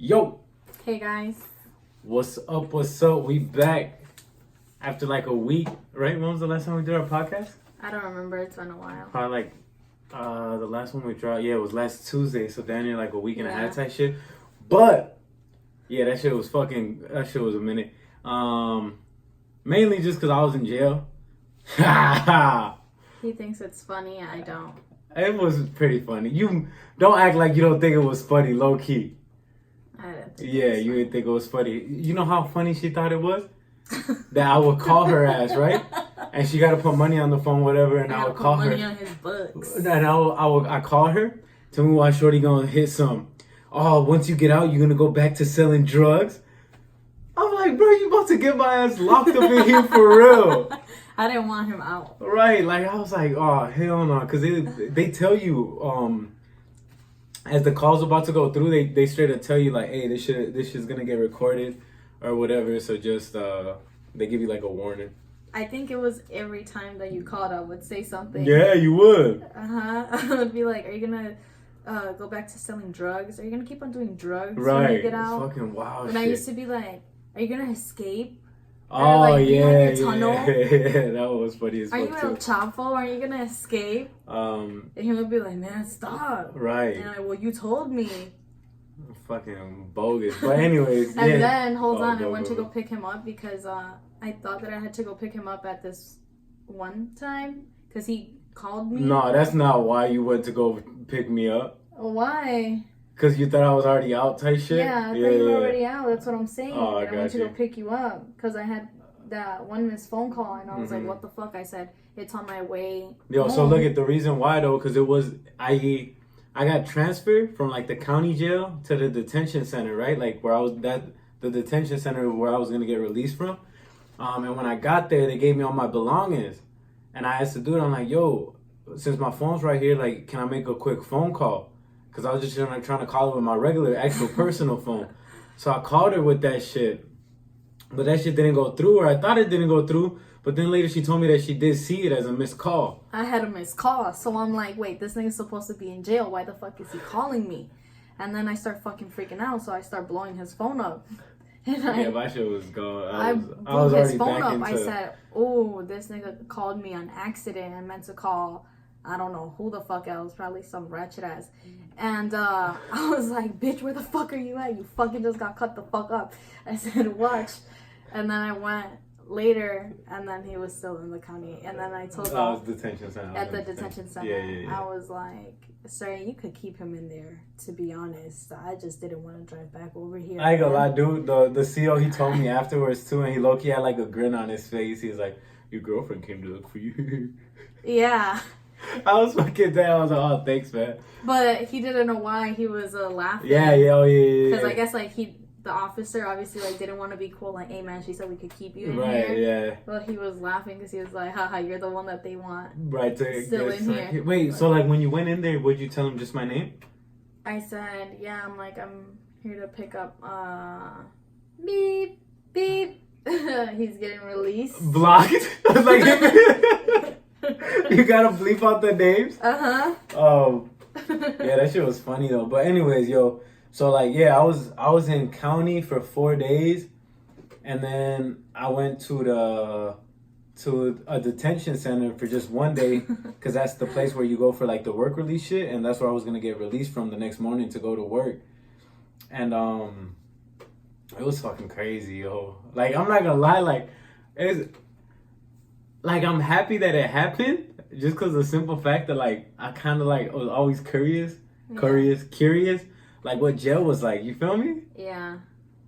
Yo, Hey guys. what's up? What's up? We back after like a week, right? When was the last time we did our podcast? I don't remember. It's been a while. Probably like the last one we dropped. Yeah, it was last Tuesday. So down here like a week and a half type shit. But yeah, that shit was a minute. Mainly just because I was in jail. He thinks it's funny. I don't. It was pretty funny. You don't act like you don't think it was funny, low key. I didn't think Yeah, you didn't think it was funny. You know how funny she thought it was? That I would call her ass, right? And she got to put money on the phone, whatever, and I would call her. money on his books. And I call her. Tell me why Shorty gonna hit some. Oh, once you get out, you're gonna go back to selling drugs. I'm like, bro, you about to get my ass locked up in here for real. I didn't want him out. Right, like I was like, oh hell no, because they tell you as the call's about to go through, they straight up tell you like, hey, this shit's gonna get recorded or whatever. So just they give you like a warning. I think it was every time that you called, I would say something. Yeah, you would. I would be like, are you gonna go back to selling drugs? Are you gonna keep on doing drugs Right. when you get out? Fucking wild. And shit. I used to be like, are you gonna escape? Oh like, yeah, behind your tunnel? yeah, that was funny as Are you fuck El too. Chapo? Are you gonna escape? And he would be like, man, stop. Right. And I'm like, well, you told me. Fucking bogus. But anyways, And yeah. then, hold on, I went to go. go pick him up because I thought that I had to go pick him up at this one time because he called me. No, that's not why you went to go pick me up. Why? Because you thought I was already out type shit? Yeah, I thought you were already out. That's what I'm saying. Oh, and I went got to you. go pick you up because I had that one missed phone call and I was Mhm. like, what the fuck? I said, it's on my way. Yo, so home. look at the reason why though, because it was I got transferred from like the county jail to the detention center, right? Like where I was the detention center where I was gonna get released from. And when I got there, they gave me all my belongings, and I asked the dude, I'm like, yo, since my phone's right here, like, can I make a quick phone call? Because I was just trying to call her with my regular, actual personal phone. So I called her with that shit, but that shit didn't go through, or I thought it didn't go through. But then later she told me that she did see it as a missed call. I had a missed call. So I'm like, wait, this nigga's supposed to be in jail. Why the fuck is he calling me? And then I start fucking freaking out. So I start blowing his phone up. And Yeah, my shit was gone. I was blew already his phone back up. into... I said, oh, this nigga called me on accident. I meant to call, I don't know who the fuck else. Probably some ratchet ass. And I was like, bitch, where the fuck are you at? You fucking just got cut the fuck up. I said, watch. And then I went later, and then he was still in the county. And then I told him detention center. at the detention center. Yeah. I was like, sir, you could keep him in there, to be honest. I just didn't want to drive back over here. I ain't gonna lie, dude. The CO, he told me afterwards too, and he low-key had like a grin on his face. He was like, your girlfriend came to look for you. Yeah. I was fucking down. I was like, oh, thanks, man. But he didn't know why he was laughing. Yeah, yeah. Because I guess like the officer obviously like didn't want to be cool. Like, hey man, she said we could keep you in Right, here. yeah. But he was laughing because he was like, haha, you're the one that they want. Right, Still in here. Wait, so like when you went in there, would you tell him just my name? I said, yeah, I'm here to pick up, beep, beep. He's getting released. Blocked? I was like, you gotta bleep out the names? Uh-huh. Yeah, that shit was funny though. But anyways, yo, so like, yeah, I was in county for 4 days, and then I went to a detention center for just 1 day, because that's the place where you go for like the work release shit, and that's where I was gonna get released from the next morning to go to work. And it was fucking crazy, yo. Like, I'm not gonna lie, like, it's like I'm happy that it happened, just because the simple fact that like I kind of like was always curious, like what jail was like. You feel me? Yeah.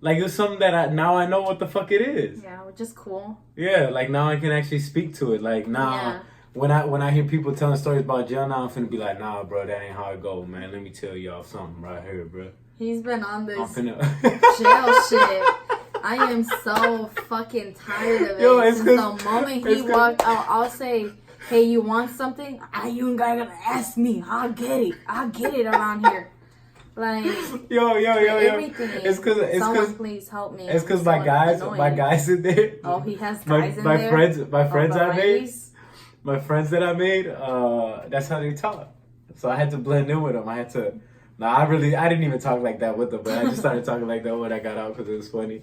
Like, it was something that now I know what the fuck it is. Yeah, which is cool. Yeah, like now I can actually speak to it. Like now, when I hear people telling stories about jail, now I'm finna be like, nah, bro, that ain't how it go, man. Let me tell y'all something right here, bro. He's been on this I'm finna... jail shit. I am so fucking tired of it. Yo, it's Since the moment he walked out, I'll say, hey, you want something? You ain't gotta ask me. I'll get it around here. Like, yo. everything. It's cause please help me. It's cause my guys in there. Oh, he has guys in my there. My friends I made. Varieties? My friends that I made. That's how they talk. So I had to blend in with them. I had to Nah, I didn't even talk like that with them, but I just started talking like that when I got out because it was funny.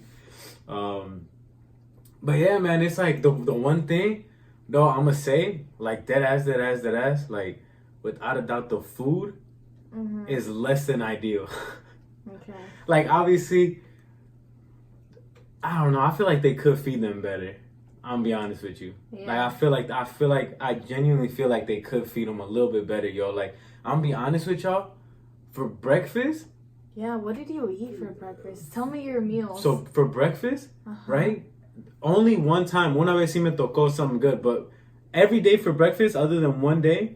But yeah, man, it's like the one thing, though, I'm gonna say, like, dead ass, like, without a doubt, the food is less than ideal. Okay. Like, obviously, I don't know. I feel like they could feed them better. I'm gonna be honest with you. Yeah. Like, I genuinely feel like they could feed them a little bit better, yo. Like, I'm gonna be honest with y'all. For breakfast. Yeah, what did you eat for breakfast? Tell me your meals. So for breakfast, right? Only one time, una vez sí me tocó something good, but every day for breakfast, other than one day,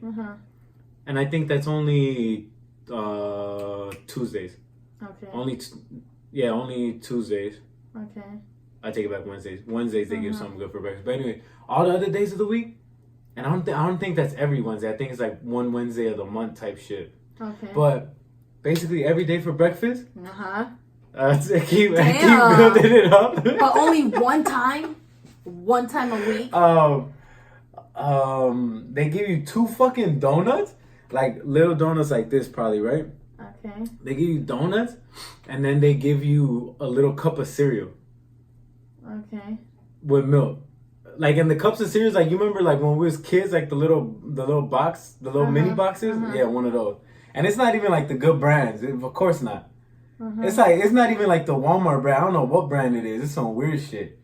and I think that's only Tuesdays. Okay. Only Tuesdays. Okay. I take it back, Wednesdays. Wednesdays they give something good for breakfast. But anyway, all the other days of the week, and I don't think that's every Wednesday. I think it's like one Wednesday of the month type shit. Okay. But basically every day for breakfast. I keep building it up. But only one time a week. They give you 2 fucking donuts, like little donuts like this, probably, right? Okay. They give you donuts, and then they give you a little cup of cereal. Okay. With milk. Like in the cups of cereals, like you remember, like when we was kids, like the little box, the little mini boxes. Yeah, one of those. And it's not even like the good brands. Of course not. It's not even like the Walmart brand. I don't know what brand it is. It's some weird shit.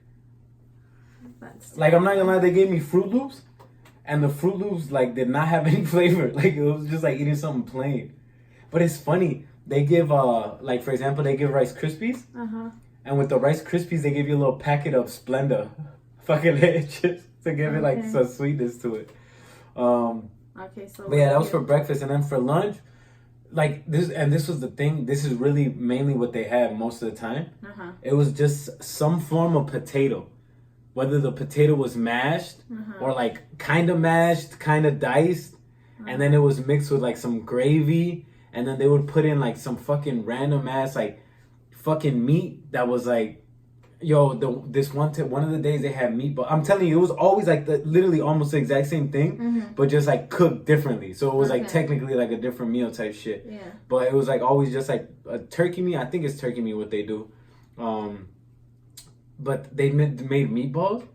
Like, I'm not gonna lie, they gave me Fruit Loops, and the Fruit Loops like did not have any flavor. Like, it was just like eating something plain. But it's funny. They give like, for example, they give Rice Krispies, and with the Rice Krispies they give you a little packet of Splenda, fucking just to give it like some sweetness to it. Okay, so. But yeah, that was for breakfast, and then for lunch. Like this was the thing. This is really mainly what they had most of the time. It was just some form of potato, whether the potato was mashed or like kind of mashed, kind of diced, and then it was mixed with like some gravy, and then they would put in like some fucking random ass like fucking meat that was like, yo, one of the days they had meatball. I'm telling you, it was always like literally almost the exact same thing, but just like cooked differently. So it was like technically like a different meal type shit. Yeah. But it was like always just like a turkey meat. I think it's turkey meat what they do. But they made meatballs,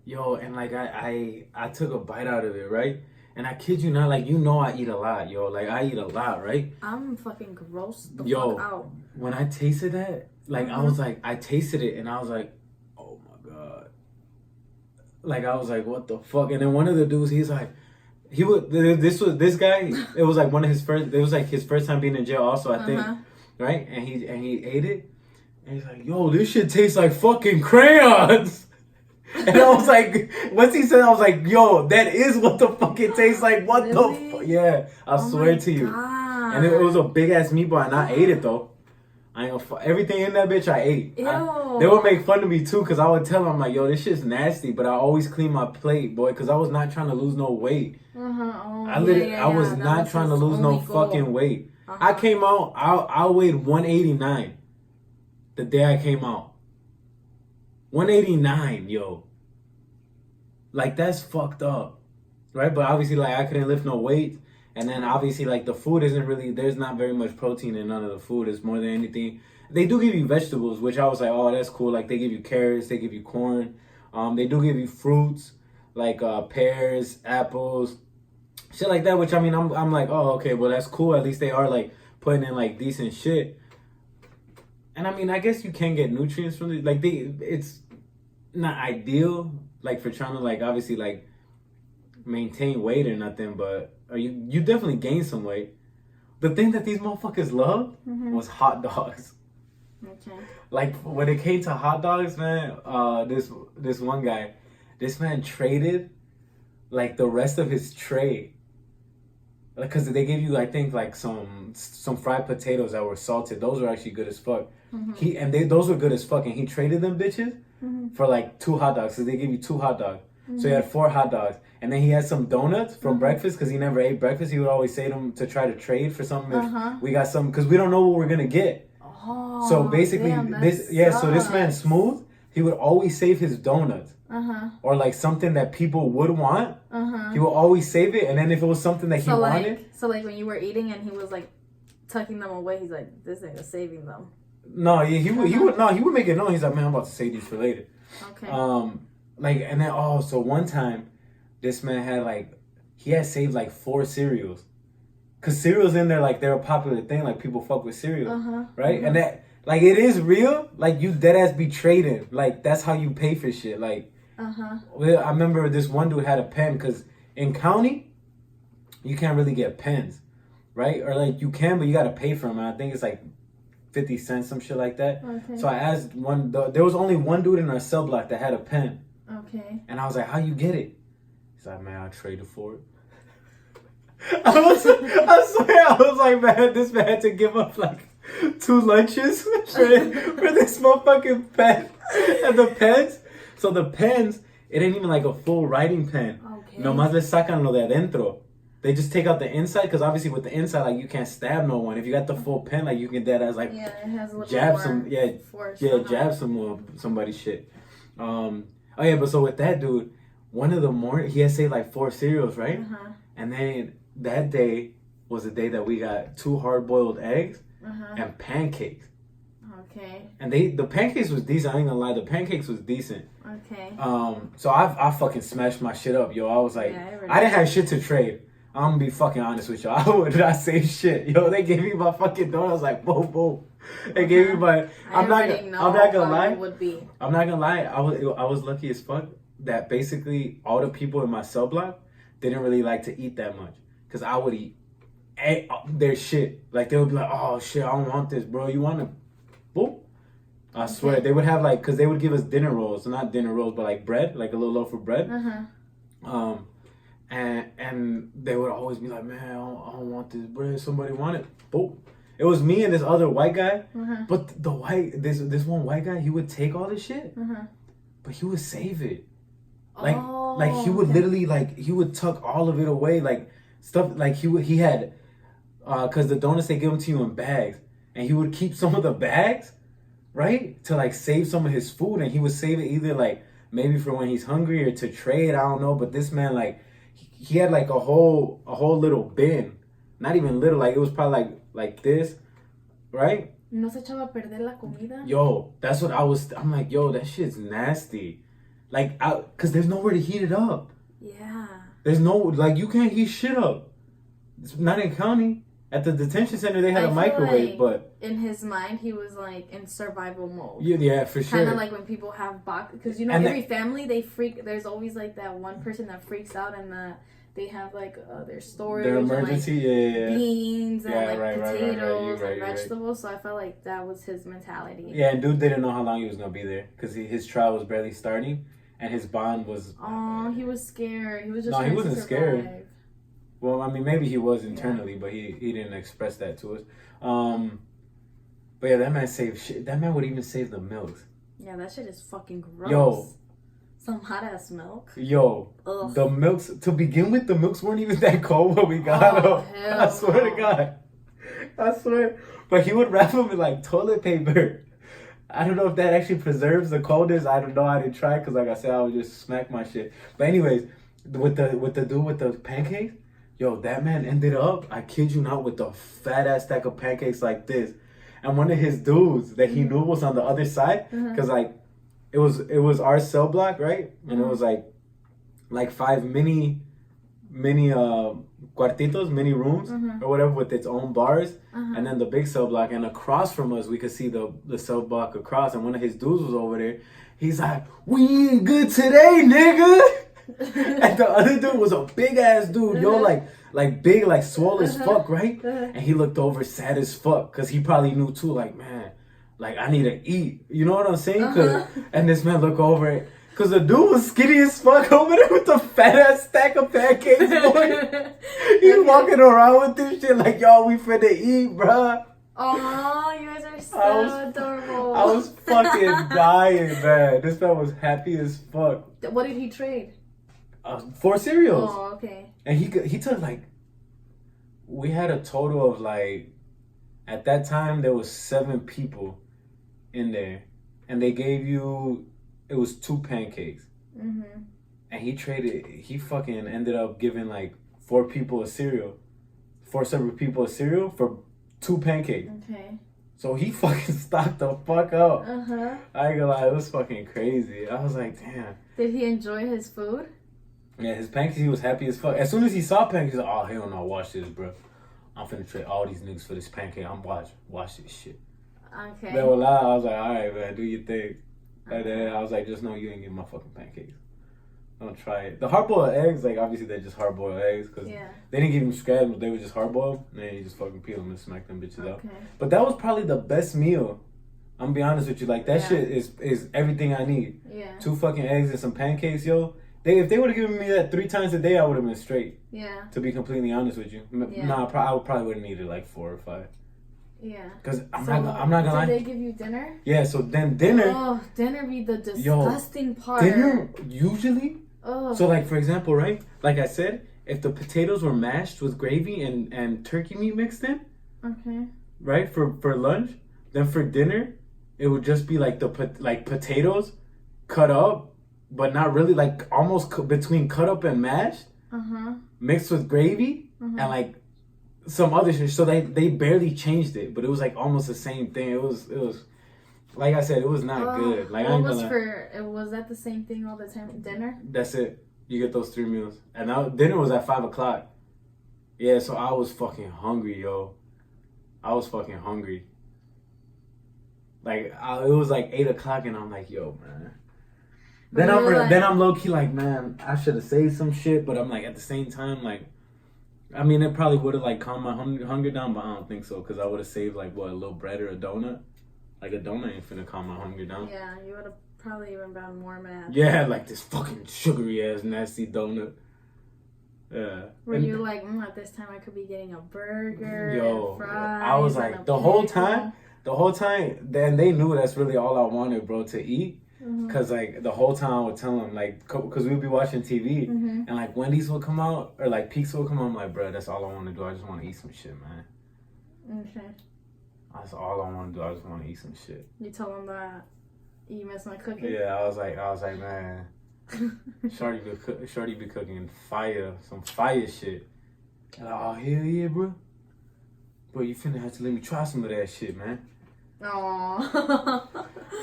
yo, and like I took a bite out of it, right? And I kid you not, like, you know I eat a lot, yo. Like, I eat a lot, right? I'm fucking gross the fuck out. When I tasted that, like, I was like, I tasted it, and I was like, oh, my God. Like, I was like, what the fuck? And then one of the dudes, he's like, this guy, it was like his first time being in jail also, I think, right? And he ate it, and he's like, yo, this shit tastes like fucking crayons. And I was like, once he said, I was like, yo, that is what the fuck it tastes like. What the fuck? Yeah, I swear to you. And it was a big ass meatball, and I ate it though. I ain't gonna everything in that bitch I ate. They would make fun of me too, cause I would tell them like, yo, this shit's nasty, but I always clean my plate, boy, cause I was not trying to lose no weight. I was not trying to lose no fucking weight. I came out, I weighed 189 the day I came out. 189, yo. Like, that's fucked up. Right? But obviously, like, I couldn't lift no weight. And then obviously, like, the food isn't really, there's not very much protein in none of the food. It's more than anything. They do give you vegetables, which I was like, oh, that's cool. Like, they give you carrots, they give you corn. They do give you fruits, like pears, apples, shit like that, which I mean, I'm like, oh, okay, well, that's cool. At least they are, like, putting in, like, decent shit. And I mean, I guess you can get nutrients from it. Like, it's not ideal, like, for trying to, like, obviously, like, maintain weight or nothing, but you definitely gain some weight. The thing that these motherfuckers love was hot dogs. Okay. Like, when it came to hot dogs, man, this one guy, this man traded, like, the rest of his tray. Because they gave you, I think, like, some fried potatoes that were salted. Those were actually good as fuck. Those were good as fuck, and he traded them bitches for like 2 hot dogs. So they give you 2 hot dogs. So he had 4 hot dogs, and then he had some donuts from breakfast because he never ate breakfast. He would always say them to try to trade for something if we got something, because we don't know what we're gonna get. So basically, so this man Smooth, he would always save his donuts or like something that people would want. He would always save it, and then if it was something that he wanted, so like when you were eating and he was like tucking them away. He's like, this nigga saving them. No, yeah, he would make it known. He's like, man, I'm about to save these for later. Okay. Like, and then so one time, this man had like, he had saved like 4 cereals, cause cereals in there like they're a popular thing. Like people fuck with cereal, right? And that like it is real. Like you dead ass be trading. Like that's how you pay for shit. Like, well, I remember this one dude had a pen, cause in county, you can't really get pens, right? Or like you can, but you gotta pay for them. And I think it's like 50 cents, some shit like that. Okay. So I asked there was only one dude in our cell block that had a pen. Okay. And I was like, how you get it? He's like, man, I traded for it. I swear, I was like, man, this man had to give up like 2 lunches for this motherfucking pen. And the pens, so the pens, it ain't even like a full writing pen. Okay. Nomás le sacan lo de adentro. They just take out the inside, because obviously with the inside, like you can't stab no one. If you got the full pen, like you can dead as like it has a little jab more some, force. jab somebody's shit. Oh yeah, but so with that dude, one of the morning he had saved like 4 cereals, right? And then that day was the day that we got 2 hard-boiled eggs and pancakes. Okay. And the pancakes was decent. I ain't gonna lie, the pancakes was decent. Okay. So I fucking smashed my shit up, yo. I was like, I didn't have shit to trade. I'm gonna be fucking honest with y'all. I would not say shit, yo. They gave me my fucking donut. I was like, boom, boom. They gave me my. I'm not gonna lie. I'm not gonna lie. I was lucky as fuck that basically all the people in my cell block didn't really like to eat that much, cause I would eat their shit. Like they would be like, oh shit, I don't want this, bro. You want to? Boom. I swear they would have like, cause they would give us dinner rolls, so not dinner rolls, but like bread, like a little loaf of bread. And they would always be like, man, I don't want this bread. Somebody want it. Boom. It was me and this other white guy. But this one white guy, he would take all this shit, but he would save it. Like he would literally like he would tuck all of it away, like stuff like he had, cause the donuts they give them to you in bags, and he would keep some of the bags, right, to like save some of his food, and he would save it either like maybe for when he's hungry or to trade. I don't know, but this man like. He had like a whole little bin, not even little, like it was probably like this, right? No se echaba a perder la comida. Yo, that's what I'm like, yo, that shit's nasty, like, cause there's nowhere to heat it up. Yeah. There's no like you can't heat shit up. It's not in county. At the detention center, they had a microwave, like but in his mind, he was like in survival mode. Yeah, for sure. Kind of like when people have box, because you know every family they freak. There's always like that one person that freaks out, and they have like their storage, their emergency, and, like, beans and like potatoes right, and vegetables. So I felt like that was his mentality. Yeah, and dude didn't know how long he was gonna be there because his trial was barely starting, and his bond was. Oh, he was scared. He was just. No, he wasn't scared. Survive. Well, I mean, maybe he was internally, but he didn't express that to us. But yeah, that man saved shit. That man would even save the milks. Yeah, that shit is fucking gross. Yo. Some hot ass milk. Yo. Ugh. The milks, to begin with, the milks weren't even that cold when we got them. I swear to God. I swear. But he would wrap them in like toilet paper. I don't know if that actually preserves the coldness. I don't know. I didn't try because, like I said, I would just smack my shit. But anyways, with the dude with the pancakes, yo, that man ended up, I kid you not, with a fat ass stack of pancakes like this. And one of his dudes that he knew was on the other side, because like it was our cell block, right? And it was like 5 mini cuartitos, mini rooms or whatever with its own bars, and then the big cell block. And across from us, we could see the cell block across. And one of his dudes was over there. He's like, "We ain't good today, nigga." And the other dude was a big ass dude, yo, like big, like swole as fuck, right? And he looked over sad as fuck, cause he probably knew too, like, man, like I need to eat, you know what I'm saying? And this man looked over, cause the dude was skinny as fuck over there with the fat ass stack of pancakes, boy. He's walking around with this shit like, yo, we finna eat, bruh. Oh, you guys are so adorable. I was fucking dying, man. This man was happy as fuck. What did he trade? 4 cereals. Oh, okay. And he took like, we had a total of like, at that time there was 7 people in there, and they gave you, it was 2 pancakes. And he fucking ended up giving like 4 people a cereal, 4 separate people a cereal for 2 pancakes. Okay. So he fucking stocked the fuck up. Uh-huh. I ain't gonna lie, it was fucking crazy. I was like, damn. Did he enjoy his food? Yeah, his pancakes, he was happy as fuck. As soon as he saw pancakes, he's like, oh, hell no, watch this, bro. I'm finna trade all these niggas for this pancake. I'm watch this shit. Okay. They were loud. I was like, all right, man, do your thing. And then I was like, just know you ain't getting my fucking pancakes. Don't try it. The hard-boiled eggs, like, obviously they're just hard-boiled eggs because they didn't give them scrambled. They were just hard-boiled. And then you just fucking peel them and smack them bitches out. But that was probably the best meal. I'm gonna be honest with you. Like, that shit is everything I need. Yeah. 2 fucking eggs and some pancakes, yo. If they would have given me that 3 times a day, I would have been straight. Yeah. To be completely honest with you. Nah, I probably would have needed like 4 or 5. Yeah. Because I'm not gonna lie. Did they give you dinner? Yeah, so then dinner. Oh, dinner be the disgusting part. Dinner, usually. Oh. So, like, for example, right? Like I said, if the potatoes were mashed with gravy and turkey meat mixed in. Okay. Right? For lunch. Then for dinner, it would just be like potatoes cut up, but not really, like almost between cut up and mashed. Mixed with gravy and like some other shit. So they barely changed it, but it was like almost the same thing. It was like I said, it was not good. Like was that the same thing all the time? Dinner? That's it. You get those 3 meals, and dinner was at 5 o'clock. Yeah, so I was fucking hungry, yo. I was fucking hungry. Like it was like 8 o'clock, and I'm like, yo, man. Then I'm low key like, man, I should have saved some shit, but I'm like at the same time, like, I mean, it probably would have like calmed my hunger down, but I don't think so, because I would have saved like a little bread or a donut. Like a donut ain't finna calm my hunger down. Yeah, you would have probably even been more mad. Yeah, like this fucking sugary ass nasty donut. Yeah. Were you like, at this time I could be getting a burger, yo, and fries, I was like, the whole time, then they knew that's really all I wanted, bro, to eat. Cause like the whole time I would tell them, like, cause we'd be watching TV and like Wendy's will come out or like pizza will come out. I'm like, bro, that's all I want to do. I just want to eat some shit, man. Okay. That's all I want to do. I just want to eat some shit. You tell them that you miss my cooking. Yeah, I was like, man, Shorty be cooking some fire shit. And oh hell yeah, bro. Bro, you finna have to let me try some of that shit, man. Aww.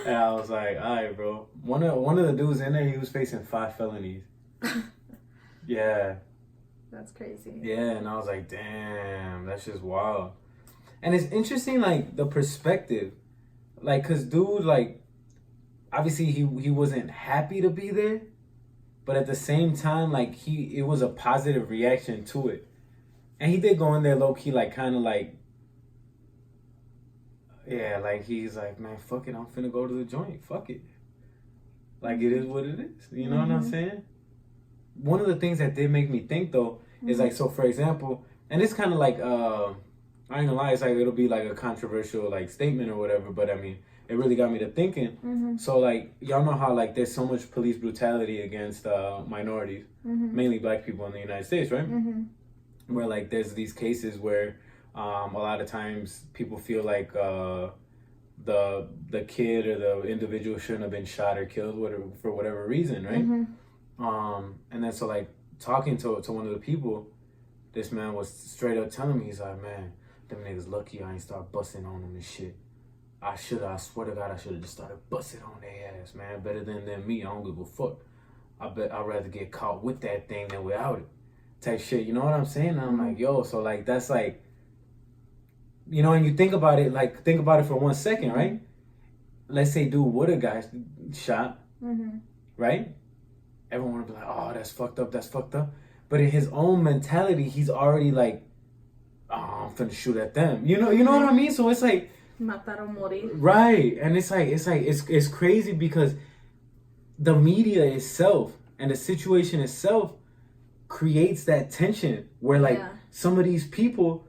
And I was like, all right, bro. One of the dudes in there, he was facing 5 felonies. Yeah. That's crazy. Yeah, and I was like, damn, that's just wild. And it's interesting, like, the perspective. Like, cause dude, like, obviously he wasn't happy to be there, but at the same time, like, it was a positive reaction to it. And he did go in there low-key, like, kind of like, yeah, like, he's like, man, fuck it, I'm finna go to the joint. Fuck it. Like, it is what it is. You know what I'm saying? One of the things that did make me think, though, is, like, so, for example, and it's kind of like, I ain't gonna lie, it's like, it'll be, like, a controversial, like, statement or whatever, but, I mean, it really got me to thinking. So, like, y'all know how, like, there's so much police brutality against minorities, mainly black people in the United States, right? Where, like, there's these cases where a lot of times people feel like the kid or the individual shouldn't have been shot or killed for whatever reason, right? And then so like talking to one of the people, this man was straight up telling me, he's like, man, them niggas lucky I ain't start busting on them and shit. I swear to God, I should have just started busting on their ass, man. Better than me. I don't give a fuck. I'd rather get caught with that thing than without it. Type shit, you know what I'm saying? And I'm like, yo, so like that's like, you know, and you think about it for 1 second, right? Let's say dude would have got shot, right? Everyone would be like, oh, that's fucked up. But in his own mentality, he's already like, oh, I'm finna shoot at them. You know what I mean? So it's like, matar o morir. Right. And it's crazy because the media itself and the situation itself creates that tension where like some of these people,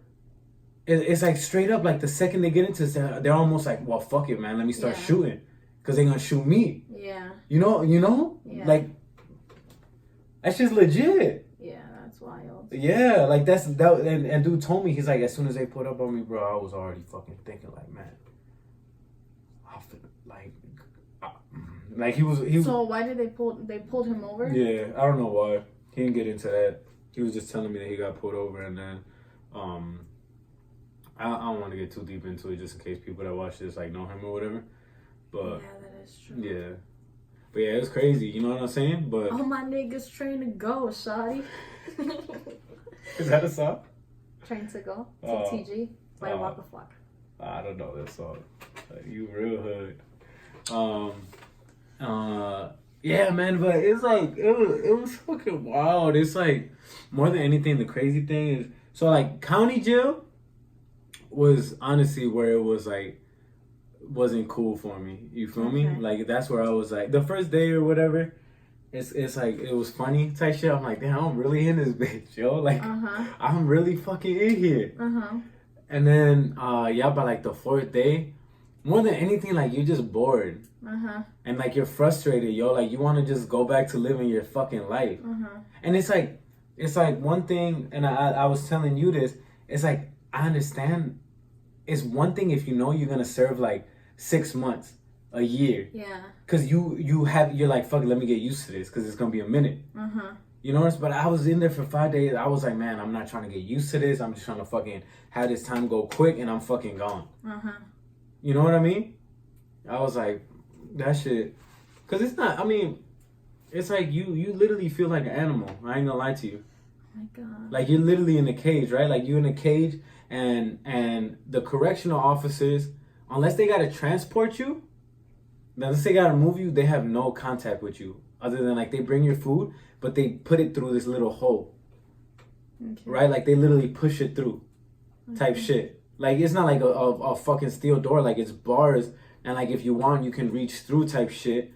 it's like straight up, like the second they get into this, they're almost like, well, fuck it, man, let me start shooting because they're gonna shoot me. Yeah. You know? Yeah. Like, that's just legit. Yeah, that's wild. Yeah, like and dude told me, he's like, as soon as they put up on me, bro, I was already fucking thinking like, man, I feel like he was. So why did they pulled him over? Yeah, I don't know why. He didn't get into that. He was just telling me that he got pulled over, and then I don't want to get too deep into it just in case people that watch this like know him or whatever. But yeah, that is true. yeah. But yeah, it was crazy. You know what I'm saying? But all my niggas train to go, shawty. is that a song? Train to go. Oh. TTG. It's like Waka Flocka. I don't know that song. You real hood. Yeah, man, but it's like it was fucking wild. It's like more than anything, the crazy thing is so like county jail was honestly where it was like wasn't cool for me. You feel me? Like that's where I was like the first day or whatever. It's like it was funny type shit. I'm like, damn, I'm really in this bitch, yo. Like I'm really fucking in here. And then yeah, by like the fourth day, more than anything, like you're just bored. And like you're frustrated, yo. Like you want to just go back to living your fucking life. And it's like one thing, and I was telling you this. It's like I understand. It's one thing if you know you're gonna serve like 6 months, a year. Yeah. Cause you're like, fuck it, let me get used to this, cause it's gonna be a minute. You know what I'm saying? But I was in there for 5 days. I was like, man, I'm not trying to get used to this. I'm just trying to fucking have this time go quick, and I'm fucking gone. You know what I mean? I was like, that shit. Cause it's not. I mean, it's like you literally feel like an animal. I ain't gonna lie to you. Oh my God. Like you're literally in a cage, right? Like you're in a cage, and the correctional officers, unless they gotta transport you, unless they gotta move you, they have no contact with you other than like they bring your food, but they put it through this little hole, right? Like they literally push it through, type shit. Like it's not like a fucking steel door. Like it's bars, and like if you want, you can reach through, type shit.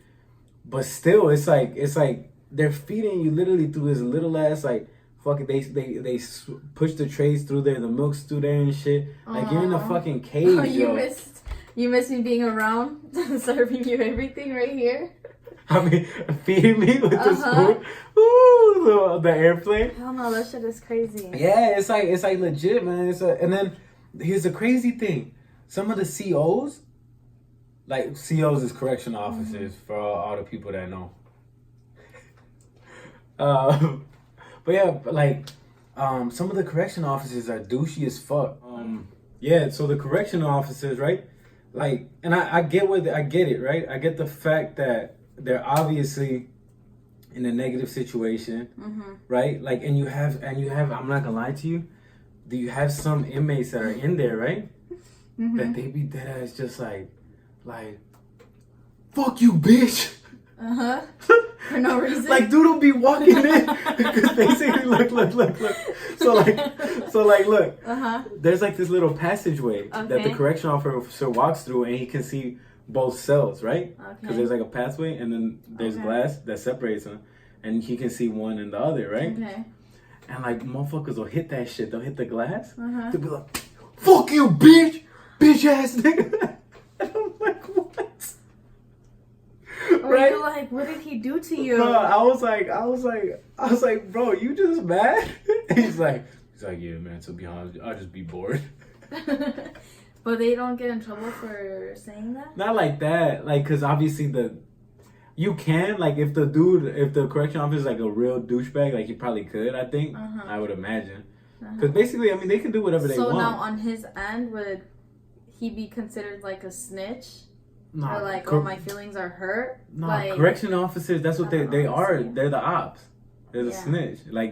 But still, it's like they're feeding you literally through this little ass like. Fuck it, they push the trays through there, the milk's through there and shit. Like you're in a fucking cage, oh, you missed me being around, serving you everything right here. I mean, feeding me with the spoon. Ooh, the airplane. Hell no, that shit is crazy. Yeah, it's like legit, man. And then here's the crazy thing: some of the COs, like COs is correctional officers for all the people that know. But yeah, like, some of the correction officers are douchey as fuck. Yeah, so the correctional officers, right? Like, and I get it, right? I get the fact that they're obviously in a negative situation, right? Like, and you have, I'm not gonna lie to you, do you have some inmates that are in there, right? That they be dead ass just like, fuck you, bitch. For no reason. Like dude will be walking in because basically look. So like look. There's like this little passageway that the correction officer walks through, and he can see both cells, right? Because there's like a pathway, and then there's glass that separates them, and he can see one and the other, right? And like motherfuckers will hit that shit. They'll hit the glass. They'll be like, "Fuck you, bitch ass nigga." And I'm like, what? Right? You're like, what did he do to you? Bro, I was like, bro, you just mad? He's like, yeah, man. To be honest, I'll just be bored. But they don't get in trouble for saying that. Not like that, like, cause obviously you can like if the correction officer is like a real douchebag, like he probably could. I think I would imagine, cause basically, I mean, they can do whatever they want. So now on his end, would he be considered like a snitch? Or like, oh, my feelings are hurt? No, like, correction officers, that's what they are. They're the ops. They're the snitch. Like,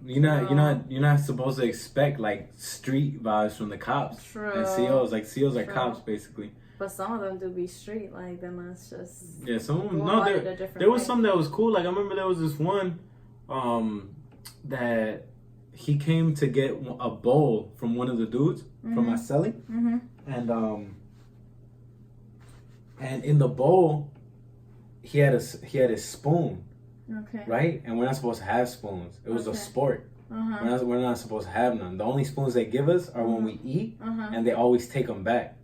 you're not supposed to expect, like, street vibes from the cops. True. And COs. Like, COs are cops, basically. But some of them do be street. Like, then let's just... Yeah, some of them... No, there was some that was cool. Like, I remember there was this one that he came to get a bowl from one of the dudes, from my cellie. And in the bowl, he had a spoon, right? And we're not supposed to have spoons. It was a sport. We're not supposed to have none. The only spoons they give us are when we eat, and they always take them back.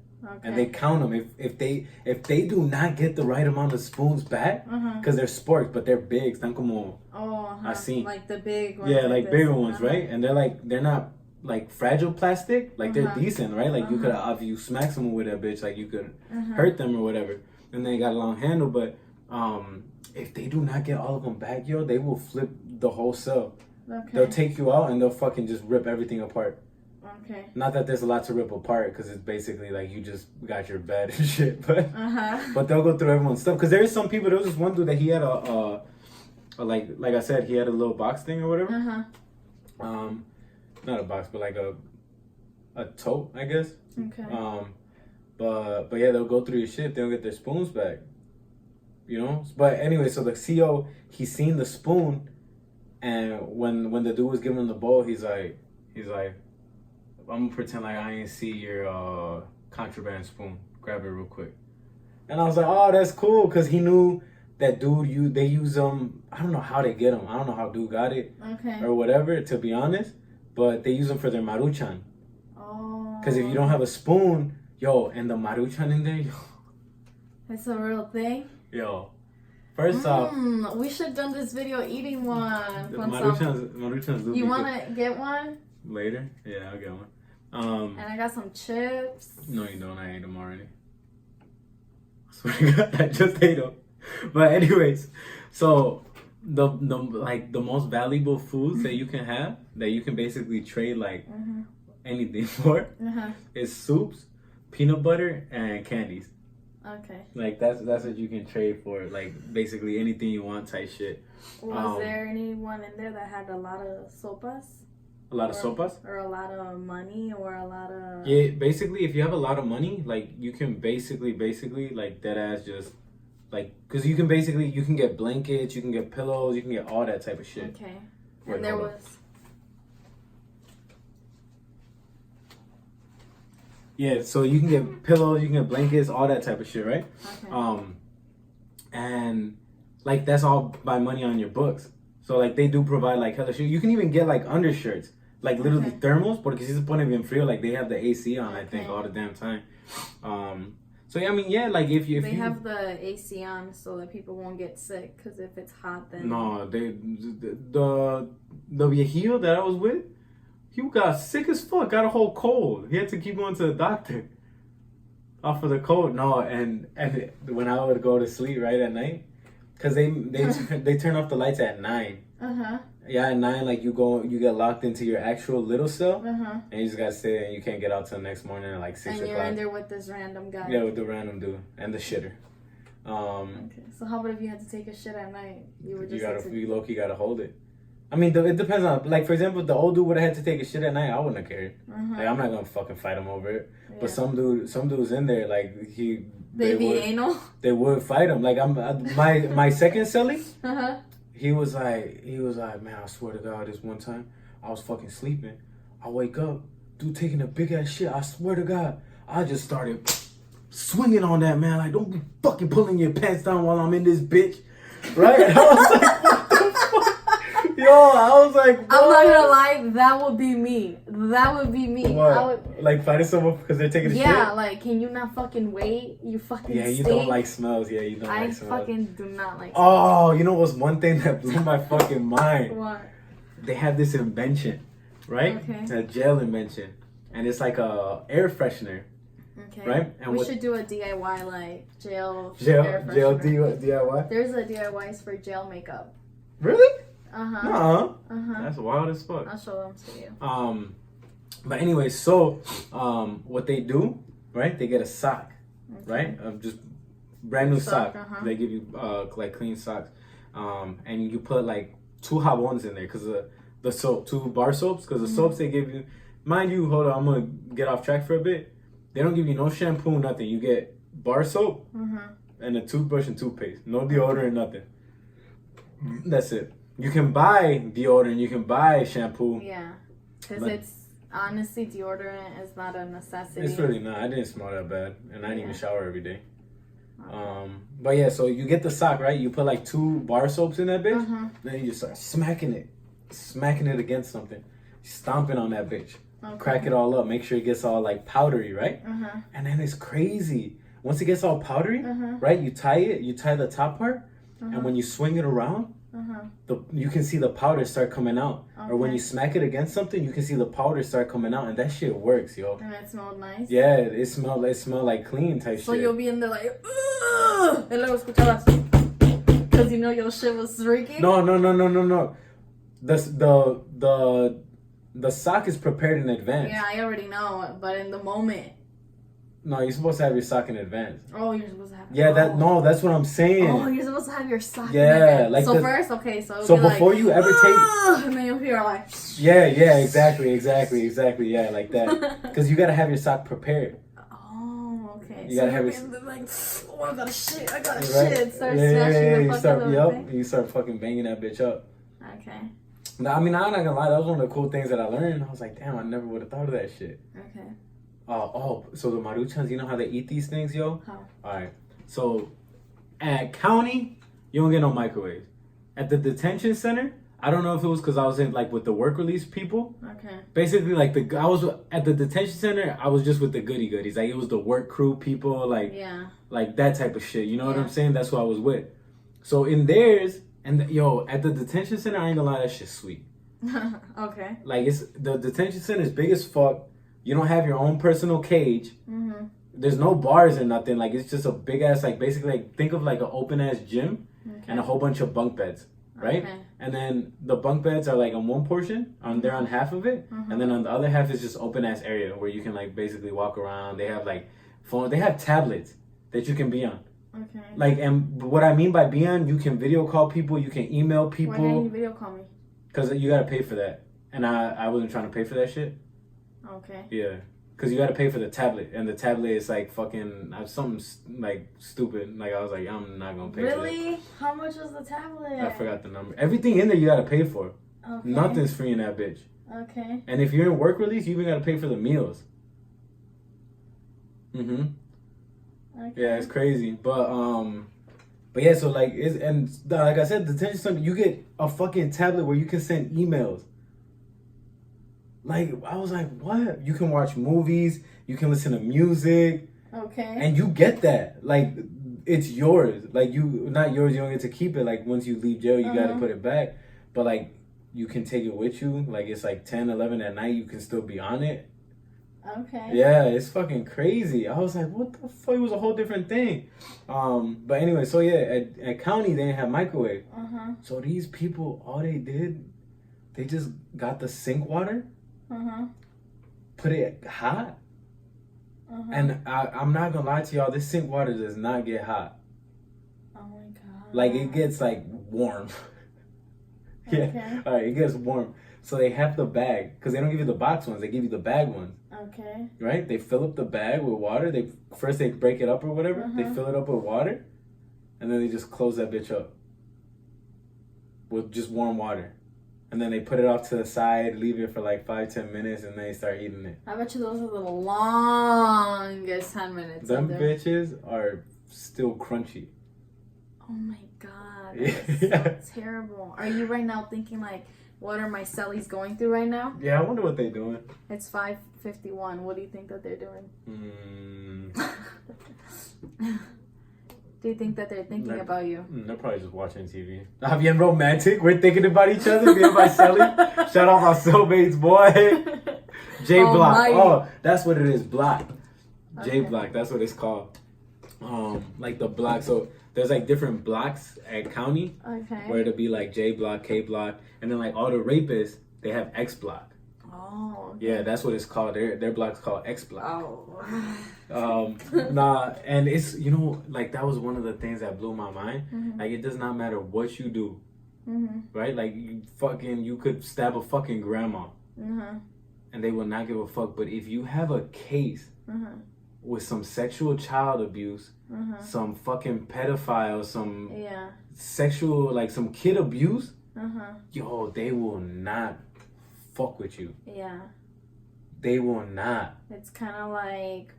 And they count them. If they do not get the right amount of spoons back, because they're sports, but they're big. Están como así. Like the big ones. Yeah, like bigger ones, right? And they're not like fragile plastic, like they're decent, right? Like you could, if you smack someone with that bitch, like you could hurt them or whatever. And they got a long handle, but if they do not get all of them back, yo, they will flip the whole cell. They'll take you out and they'll fucking just rip everything apart. Okay. Not that there's a lot to rip apart because it's basically like you just got your bed and shit, but but they'll go through everyone's stuff because there is some people. There was this one dude that he had a like I said, he had a little box thing or whatever. Not a box, but like a tote, I guess. Okay. But yeah, they'll go through your shit. They don't get their spoons back. You know. But anyway, so the CO, he seen the spoon, and when the dude was giving him the bowl, he's like, I'm gonna pretend like I ain't see your contraband spoon. Grab it real quick. And I was like, oh, that's cool, cause he knew that dude. They use them. I don't know how they get them. I don't know how dude got it. Okay. Or whatever. To be honest, but they use them for their maruchan. Oh. Cause if you don't have a spoon, yo, and the maruchan in there, yo. It's a real thing. Yo. First off, we should have done this video eating one. Maruchan's. You wanna get one? Later? Yeah, I'll get one. And I got some chips. No, you don't. I ate them already. I swear to God, I just ate them. But anyways, so the most valuable foods that you can have, that you can basically trade like anything for, is soups, peanut butter, and candies. Okay. Like that's what you can trade for, like basically anything you want type shit. Was there anyone in there that had a lot of sopas? A lot of sopas? Or a lot of money, or a lot of... Yeah, basically, if you have a lot of money, like, you can basically, like, dead ass just, like, because you can get blankets, you can get pillows, you can get all that type of shit. Okay. Wait, and there was... Yeah, so you can get pillows, you can get blankets, all that type of shit, right? Okay. And, like, that's all by money on your books. So, like, they do provide, like, hella shit. You can even get, like, undershirts. Like, literally thermals, porque si se pone bien frío, like, they have the AC on, I think, all the damn time. So, yeah, I mean, yeah, like, if you... They have the AC on so that people won't get sick, because if it's hot, then... No, the viejillo that I was with, he got sick as fuck, got a whole cold. He had to keep going to the doctor off of the cold. No, and when I would go to sleep, right, at night, because they turn off the lights at 9. Yeah, at 9, like, you get locked into your actual little cell, and you just gotta stay there, and you can't get out till the next morning at like 6 o'clock. And you're in there with this random guy. Yeah, with the random dude and the shitter. Okay, so how about if you had to take a shit at night? You would just you low-key gotta hold it. I mean, it depends on, like, for example, if the old dude would have had to take a shit at night, I wouldn't have cared. Like, I'm not gonna fucking fight him over it. Yeah. But some dudes in there, like, they would fight him. Like, my second celly, he was like, man, I swear to God, this one time, I was fucking sleeping. I wake up, dude taking a big ass shit. I swear to God, I just started swinging on that, man. Like, don't be fucking pulling your pants down while I'm in this bitch. Right? And I was like, what the fuck? Yo, I was like, what? I'm not gonna lie, that would be me. What? Like fighting someone because they're taking a shit? Yeah, like, can you not fucking wait? You fucking you don't like smells. Yeah, you don't like smells. I fucking do not like smells. Oh, you know what's one thing that blew my fucking mind? What? They have this invention, right? Okay. A gel invention. And it's like a air freshener. Okay. Right? And we should do a DIY, like, gel DIY? There's a DIYs for gel makeup. Really? That's wild as fuck. I'll show them to you. But anyway, so what they do, right? They get a sock, right? Just brand new sock. They give you like clean socks, and you put like 2 jabons in there because the soap, 2 bar soaps, because the soaps they give you, mind you, hold on, I'm gonna get off track for a bit. They don't give you no shampoo, nothing. You get bar soap and a toothbrush and toothpaste, no deodorant, nothing. That's it. You can buy deodorant, you can buy shampoo. Yeah, because it's honestly, deodorant is not a necessity. It's really not. I didn't smell that bad, and I didn't even shower every day. But yeah, so you get the sock, right? You put like 2 bar soaps in that bitch. Then you just start smacking it against something, stomping on that bitch. Crack it all up. Make sure it gets all like powdery, right? And then it's crazy. Once it gets all powdery, right? You tie the top part, and when you swing it around. You can see the powder start coming out. Or when you smack it against something, you can see the powder start coming out, and that shit works, yo. And it smelled nice? Yeah, it smelled like clean type shit. So you'll be in there like, ugh! And luego escuchabas, because you know your shit was streaking? No. The sock is prepared in advance. Yeah, I already know, but in the moment. No, you're supposed to have your sock in advance. Oh, you're supposed to have. Yeah, that's what I'm saying. Oh, you're supposed to have your sock. Yeah, in like so first, okay, so before like, you ever take, and then you'll hear like. Yeah, exactly, yeah, like that. Because you gotta have your sock prepared. Oh, okay. You gotta have your. Like, oh, I got shit. Start Yeah, smashing the fuck out of the thing. You start fucking banging that bitch up. Okay. No, I mean, I'm not gonna lie. That was one of the cool things that I learned. I was like, damn, I never would have thought of that shit. Okay. So the Maruchans, you know how they eat these things, yo? How? All right. So at county, you don't get no microwaves. At the detention center, I don't know if it was because I was in like with the work release people. Okay. Basically, like I was at the detention center. I was just with the goody goodies. Like it was the work crew people, like that type of shit. You know what I'm saying? That's who I was with. So in theirs, yo, at the detention center, I ain't gonna lie, that shit's sweet. Okay. Like it's the detention center is big as fuck. You don't have your own personal cage. Mm-hmm. There's no bars or nothing. Like it's just a big ass, like basically, like think of like an open ass gym and a whole bunch of bunk beds, right? Okay. And then the bunk beds are like on one portion, they're on half of it, and then on the other half is just open ass area where you can like basically walk around. They have like phone. They have tablets that you can be on. Okay. Like, and what I mean by be on, you can video call people, you can email people. Why didn't you video call me? Because you gotta pay for that, and I wasn't trying to pay for that shit. Okay. Yeah, because you got to pay for the tablet, and the tablet is like fucking something like stupid. Like I was like, I'm not gonna pay for that. Really? How much was the tablet? I forgot the number. Everything in there you got to pay for. Okay. Nothing's free in that bitch. Okay. And if you're in work release, you even got to pay for the meals. Okay. Yeah, it's crazy, but yeah. So like like I said, detention center, you get a fucking tablet where you can send emails. Like, I was like, what? You can watch movies, you can listen to music. Okay. And you get that. Like, it's yours. Like, not yours, you don't get to keep it. Like, once you leave jail, you got to put it back. But, like, you can take it with you. Like, it's like 10, 11 at night, you can still be on it. Okay. Yeah, it's fucking crazy. I was like, what the fuck? It was a whole different thing. But anyway, so yeah, at county, they didn't have microwave. So these people, all they did, they just got the sink water. Put it hot, and I'm not gonna lie to y'all. This sink water does not get hot. Oh my god! Like it gets like warm. Yeah, all right, it gets warm. So they have the bag because they don't give you the box ones. They give you the bag ones. Okay. Right? They fill up the bag with water. They break it up or whatever. They fill it up with water, and then they just close that bitch up with just warm water. And then they put it off to the side, leave it for like 5-10 minutes, and then they start eating it. I bet you those are the longest 10 minutes. Them bitches are still crunchy. Oh my god, that's so terrible. Are you right now thinking like, what are my cellies going through right now? Yeah, I wonder what they're doing. It's 5:51. What do you think that they're doing? Do you think that they're thinking about you? They're probably just watching TV. I'm being romantic. We're thinking about each other. Me and my celly. Shout out my cellmates, boy. J Block. Oh, that's what it is. Block. J Block. That's what it's called. Like the block. So there's like different blocks at county. Okay. Where it'll be like J Block, K Block, and then like all the rapists, they have X Block. Oh. Okay. Yeah, that's what it's called. Their block's called X Block. Oh. Nah, and it's, you know, like that was one of the things that blew my mind. Like it does not matter what you do, right? Like you could stab a fucking grandma, and they will not give a fuck. But if you have a case with some sexual child abuse, some fucking pedophile, some sexual, like some kid abuse, yo, they will not fuck with you. Yeah. They will not. It's kind of like,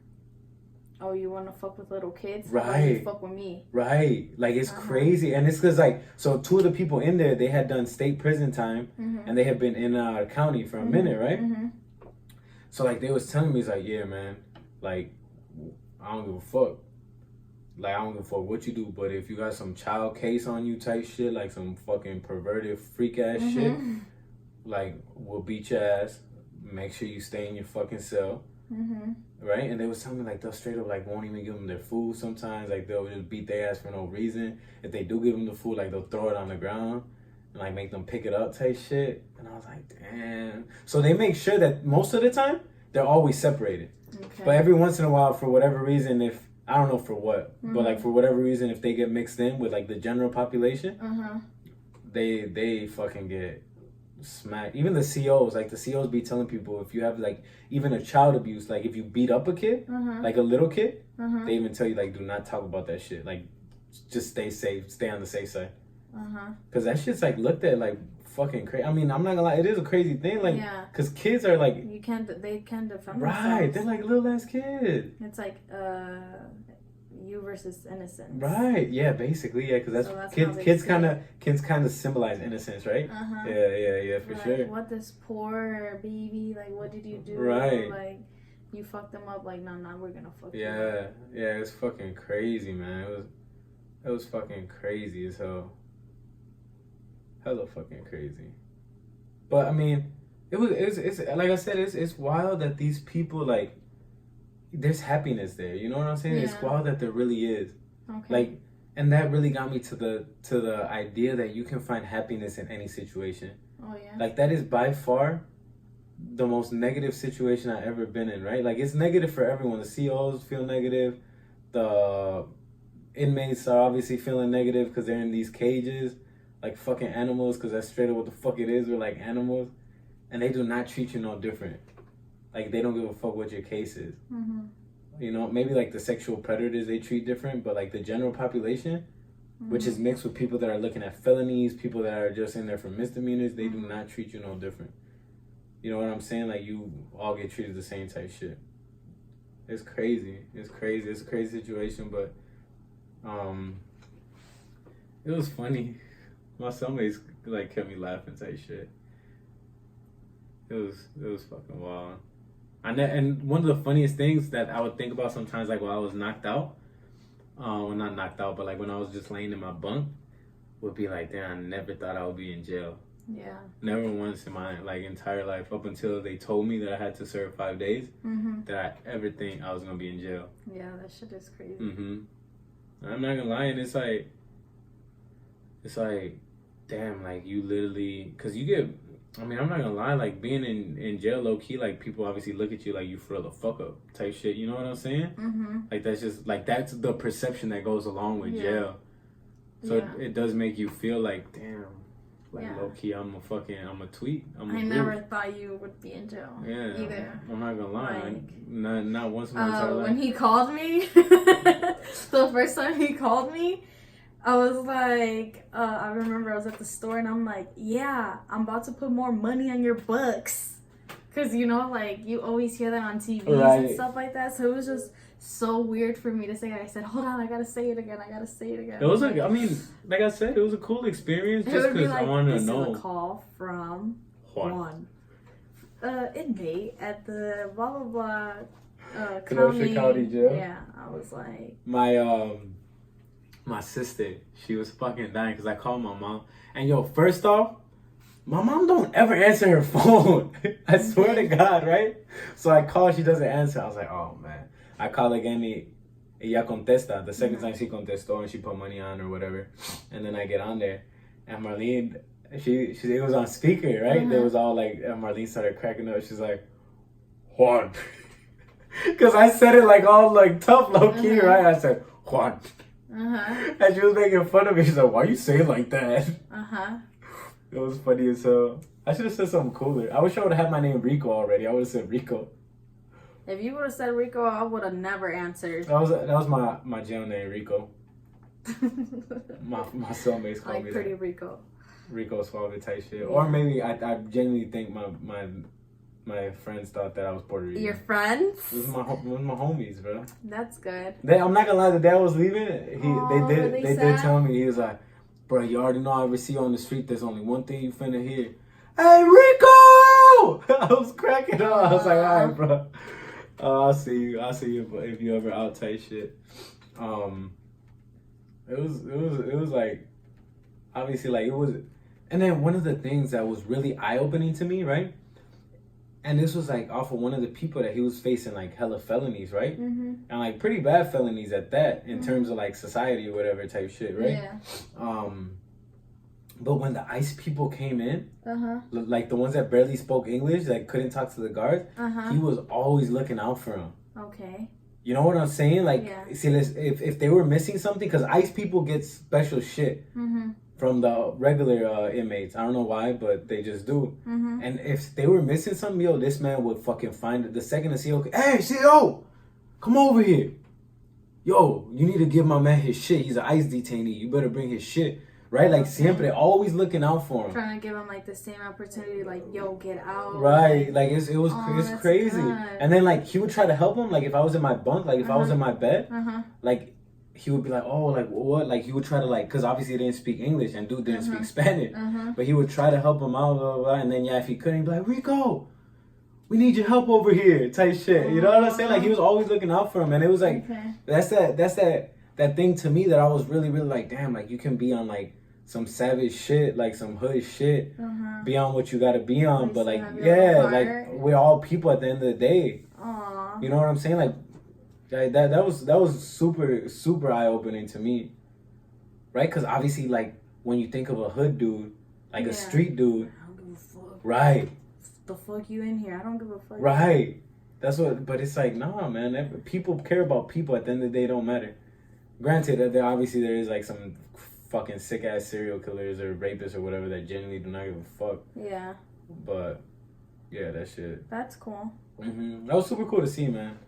oh, you want to fuck with little kids? Right. Why you fuck with me? Right. Like, it's crazy. And it's because, like, so 2 of the people in there, they had done state prison time, and they had been in our county for a minute, right? So, like, they was telling me, it's like, yeah, man, like, I don't give a fuck. Like, I don't give a fuck what you do, but if you got some child case on you type shit, like some fucking perverted freak ass shit, like, we'll beat your ass. Make sure you stay in your fucking cell. Right? And they was telling me, like, they'll straight up, like, won't even give them their food sometimes. Like, they'll just beat their ass for no reason. If they do give them the food, like, they'll throw it on the ground. and like make them pick it up type shit. And I was like, damn. So they make sure that most of the time they're always separated. Okay. But every once in a while, for whatever reason, if I don't know for what, but like for whatever reason, if they get mixed in with like the general population, they fucking get smacked. Even the COs, like the COs be telling people if you have like even a child abuse, like if you beat up a kid, like a little kid, they even tell you like do not talk about that shit. Like just stay safe, stay on the safe side. Cause that shit's like looked at like fucking crazy. I mean, I'm not gonna lie, it is a crazy thing. Like, cause kids are like they can't defend themselves. Right, they're like little ass kids. It's like you versus innocence. Right. Yeah. Basically. Yeah. Because that's kids. Kids kind of symbolize innocence, right? Yeah. For sure. What this poor baby? Like, what did you do? Right. Like, you fucked them up. Like, no, we're gonna fuck you. Yeah. It's fucking crazy, man. It was fucking crazy as hell. Hella fucking crazy. But I mean, it's like I said, it's wild that these people like. There's happiness there, you know what I'm saying? It's wild that there really is. Okay. Like, and that really got me to the idea that you can find happiness in any situation. Oh yeah. Like that is by far the most negative situation I've ever been in, right? Like it's negative for everyone. The COs feel negative. The inmates are obviously feeling negative because they're in these cages like fucking animals, because that's straight up what the fuck it is. We're like animals. And they do not treat you no different. Like, they don't give a fuck what your case is. You know, maybe, like, the sexual predators they treat different, but, like, the general population, which is mixed with people that are looking at felonies, people that are just in there for misdemeanors, they do not treat you no different. You know what I'm saying? Like, you all get treated the same type shit. It's crazy. It's crazy. It's a crazy situation, but, it was funny. My cellmates, like, kept me laughing type shit. It was fucking wild. And one of the funniest things that I would think about sometimes, like while I was knocked out, well, not knocked out, but like when I was just laying in my bunk, would be like, damn, I never thought I would be in jail. Yeah. Never once in my like entire life, up until they told me that I had to serve 5 days, that I ever think I was gonna be in jail. Yeah, that shit is crazy. I'm not gonna lie, and it's like, damn, like you literally, cause you get. I mean, I'm not gonna lie, like, being in jail low-key, like, people obviously look at you like you for the fuck-up type shit, you know what I'm saying? Like, that's just, like, that's the perception that goes along with jail. So it does make you feel like, damn, like, low-key, I'm a tweet. I never thought you would be in jail either. I'm not gonna lie, like, not once in my entire life. When he called me, the first time he called me, I was like, I remember I was at the store and I'm like, yeah, I'm about to put more money on your books. Because, you know, like, you always hear that on TVs and stuff like that. So it was just so weird for me to say that. I said, hold on, I got to say it again. It was like, I mean, like I said, it was a cool experience just because I wanted to know. This is a call from Juan. Inmate at the blah, blah, blah, county jail. Yeah, I was like. My sister, she was fucking dying because I called my mom. And yo, first off, my mom don't ever answer her phone. I swear to God, right? So I call, she doesn't answer. I was like, oh man. I call again, ella contesta. The second time she contestó and she put money on or whatever. And then I get on there. And Marlene, it was on speaker, right? It was all like, Marlene started cracking up. She's like, Juan. Because I said it like all like tough, low key, right? I said, Juan. And she was making fun of me. She's like, why you say it like that? It was funny as hell. I should have said something cooler. I wish I would have had my name Rico already. I would have said Rico. If you would have said Rico, I would have never answered. That was my jail name, Rico. my cellmates called me pretty that. Rico. Rico Suave type shit. Yeah. Or maybe I genuinely think my friends thought that I was Puerto Rican. Your friends? It was my homies, bro. That's good. I'm not gonna lie, the day I was leaving, they did tell me, he was like, bro, you already know I ever see you on the street, there's only one thing you finna hear. Hey, Rico! I was cracking up. I was like, all right, bro. I'll see you if you ever out type shit. It was like, obviously, like, it was, and then one of the things that was really eye-opening to me, right? And this was like off of one of the people that he was facing like hella felonies, right? And like pretty bad felonies at that, in terms of like society or whatever type shit, right? Yeah. But when the ICE people came in, Uh-huh. like the ones that barely spoke English, that couldn't talk to the guards, Uh-huh. he was always looking out for them. Okay. You know what I'm saying? Like, Yeah. see, if they were missing something, because ICE people get special shit from the regular inmates. I don't know why, but they just do. And if they were missing something, yo, this man would fucking find it. The second the CO, hey, CO, come over here. Yo, you need to give my man his shit. He's an ICE detainee. You better bring his shit. Right? Like, siempre, always looking out for him. Trying to give him, like, the same opportunity, like, yo, get out. Right. Like, it's crazy. Good. And then, like, he would try to help him. Like, if I was in my bunk, like, if I was in my bed, like, he would be like, oh, like, what? Like, he would try to, like, because obviously he didn't speak English and dude didn't speak Spanish. But he would try to help him out, blah, blah, blah. And then, yeah, if he couldn't, he'd be like, Rico, we need your help over here, type shit. You know what I'm saying? Like, he was always looking out for him. And it was like, that's that thing to me that I was really, really like, damn, like, you can be on, like, some savage shit, like some hood shit, be on what you gotta be on, but like, yeah, like we're all people at the end of the day. Aww. You know what I'm saying? Like that was super eye opening to me, right? Because obviously, like when you think of a hood dude, like a street dude, I don't give a fuck. Right? The fuck you in here? I don't give a fuck. Right. That's what. But it's like, nah, man. People care about people. At the end of the day, it don't matter. Granted, that obviously there is like some fucking sick ass serial killers or rapists or whatever that genuinely do not give a fuck. Yeah. But yeah, that shit. That's cool. That was super cool to see, man.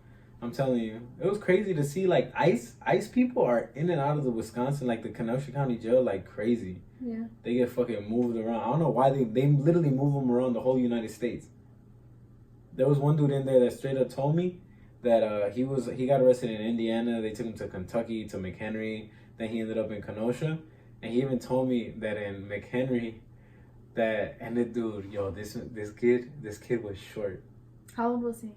I'm telling you, it was crazy to see like ICE people are in and out of the Wisconsin, like the Kenosha County Jail, like crazy. Yeah. They get fucking moved around. I don't know why they literally move them around the whole United States. There was one dude in there that straight up told me that he got arrested in Indiana. They took him to Kentucky, to McHenry. Then he ended up in Kenosha, and he even told me that in McHenry, and the dude, yo, this kid was short. How old was he?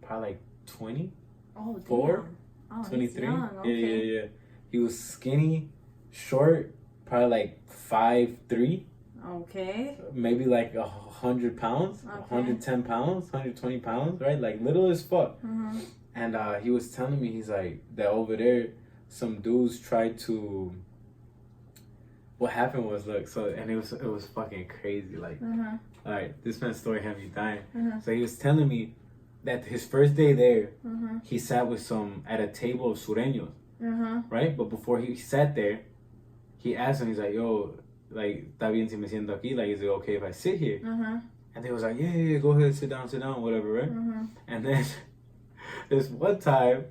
Probably like 20. Oh, 4, oh, 23. Young. Okay. Yeah. He was skinny, short, probably like 5'3". Okay. Maybe like 100 pounds, 110 pounds, 120 pounds, right? Like little as fuck. And he was telling me, he's like, that over there, some dudes tried to. What happened was, look, so, and it was fucking crazy. Like, all right, this man's story had me dying. So he was telling me that his first day there, he sat with at a table of sureños, right? But before he sat there, he asked him, he's like, yo, like, ¿está bien si me siento aquí? Like, is it okay if I sit here? And they was like, yeah, go ahead, sit down, whatever, right? And then this one time,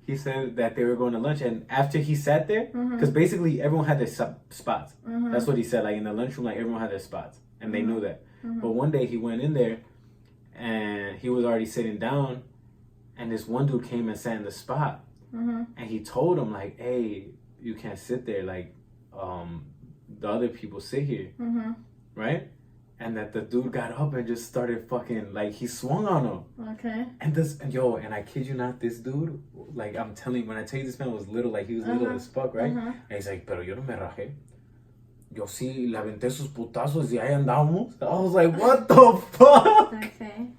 he said that they were going to lunch, and after he sat there, because basically everyone had their spots. That's what he said. Like in the lunchroom, like everyone had their spots, and they knew that. But one day he went in there, and he was already sitting down, and this one dude came and sat in the spot, and he told him like, "Hey, you can't sit there. Like, the other people sit here, right?" And that the dude got up and just started fucking, like, he swung on him. Okay. And I kid you not, this dude, like, I'm telling you, when I tell you this man was little, like, he was little as fuck, right? And he's like, pero yo no me rajé. Yo sí le aventé sus putazos y ahí andamos. I was like, what the fuck? Okay.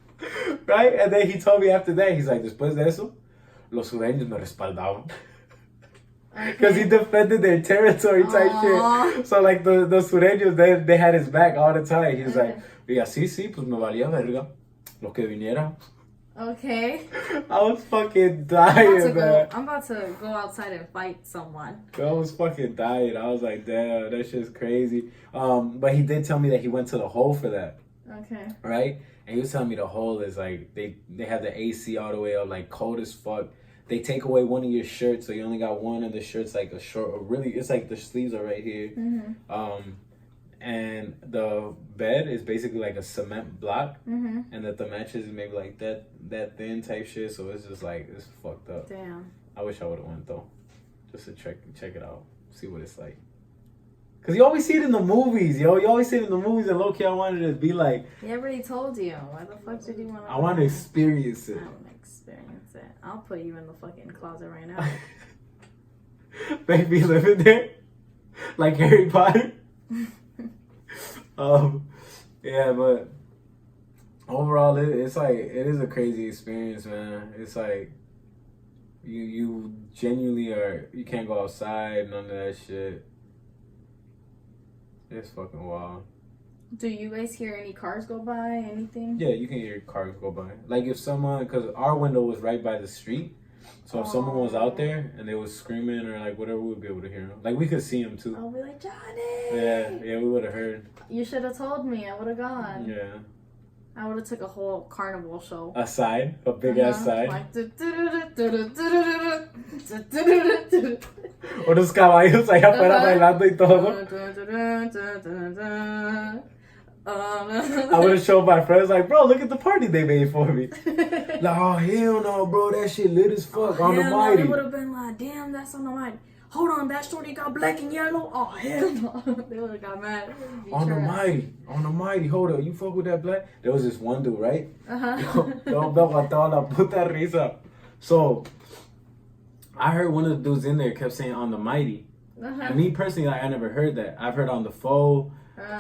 Right? And then he told me after that, he's like, después de eso, los sureños me respaldaban. Because he defended their territory type shit. So, like, the sureños, they had his back all the time. He was like, y así, sí, pues me valía verga. Lo que viniera. Okay. I was fucking dying, man. I'm about to go outside and fight someone. I was fucking dying. I was like, damn, that shit's crazy. But he did tell me that he went to the hole for that. Okay. Right? And he was telling me the hole is like, they have the AC all the way up, like cold as fuck. They take away one of your shirts, so you only got one of the shirts, like a short, or really, it's like the sleeves are right here. And the bed is basically like a cement block, and that the mattress is maybe like that thin type shit. So it's just like, it's fucked up. Damn. I wish I would have went though, just to check it out, see what it's like. Cause you always see it in the movies, yo. You always see it in the movies, and low key, I wanted to be like. He already told you. Why the fuck did you want to? I want to experience it. I want to experience it. I'll put you in the fucking closet right now. Baby living there, like Harry Potter. Yeah, but overall, it's like, it is a crazy experience, man. It's like you genuinely you can't go outside, none of that shit. It's fucking wild. Do you guys hear any cars go by? Anything? Yeah, you can hear cars go by. Like if someone, because our window was right by the street, so if someone was out there and they was screaming or like whatever, we'd be able to hear them. Like we could see them too. I'll be like, Johnny. Yeah, we would have heard. You should have told me. I would have gone. Yeah. I would have took a whole carnival show. A side, a big ass side. Like, O los caballos allá afuera bailando y todo. I would have showed my friends like, bro, look at the party they made for me. Like, oh hell no, bro, that shit lit as fuck on the mighty. They would have been like, damn, that's on the mighty. Hold on, that shorty got black and yellow. Oh hell no, they would have got mad. On the mighty, hold up, you fuck with that black? There was this one dude, right? Yo, me aguantaba la puta risa. So I heard one of the dudes in there kept saying on the mighty. And me personally, like, I never heard that. I've heard on the foe,